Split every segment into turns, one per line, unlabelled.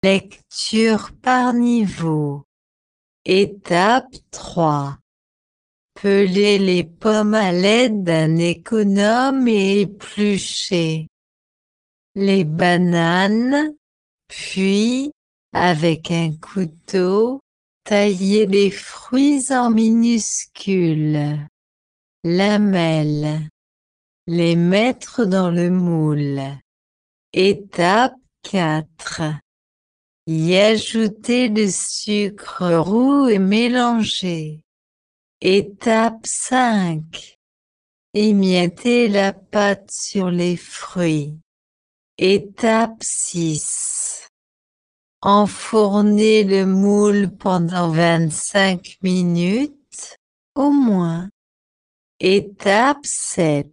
Lecture par niveau. Étape 3. Peler les pommes à l'aide d'un économe et éplucher les bananes, puis, avec un couteau, tailler les fruits en minuscules lamelles. Les mettre dans le moule. Étape 4. Y ajouter le sucre roux et mélanger. Étape 5. Émietter la pâte sur les fruits. Étape 6. Enfourner le moule pendant 25 minutes, au moins. Étape 7.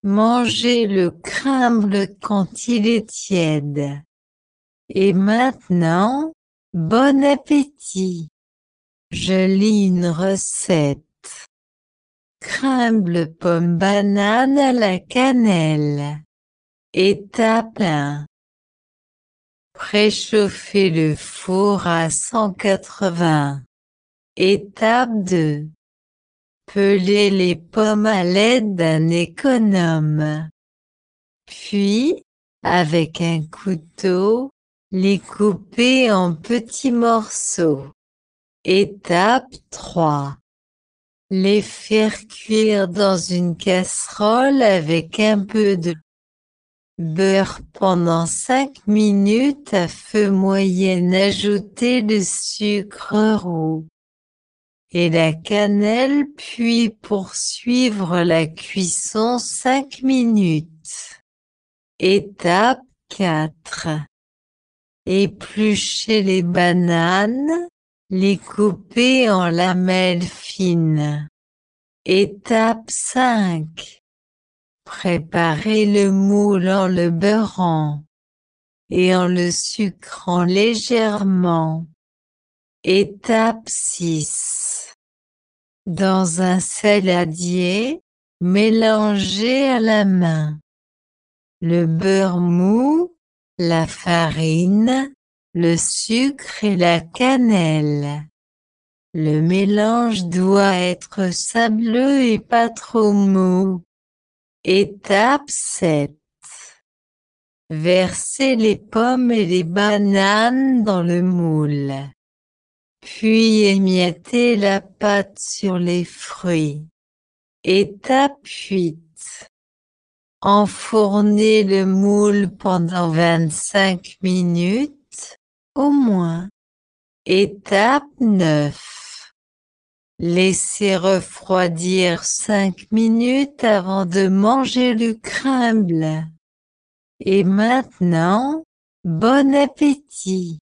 Manger le crumble quand il est tiède. Et maintenant, bon appétit! Je lis une recette. Crumble pomme banane à la cannelle. Étape 1. Préchauffer le four à 180. Étape 2. Peler les pommes à l'aide d'un économe. Puis, avec un couteau, les couper en petits morceaux. Étape 3. Les faire cuire dans une casserole avec un peu de beurre pendant 5 minutes à feu moyen. Ajouter le sucre roux et la cannelle, puis poursuivre la cuisson 5 minutes. Étape 4. Éplucher les bananes, les couper en lamelles fines. Étape 5. Préparer le moule en le beurrant et en le sucrant légèrement. Étape 6. Dans un saladier, mélanger à la main le beurre mou, la farine, le sucre et la cannelle. Le mélange doit être sableux et pas trop mou. Étape 7. Verser les pommes et les bananes dans le moule. Puis émietter la pâte sur les fruits. Étape 8. Enfourner le moule pendant 25 minutes, au moins. Étape 9. Laisser refroidir 5 minutes avant de manger le crumble. Et maintenant, bon appétit!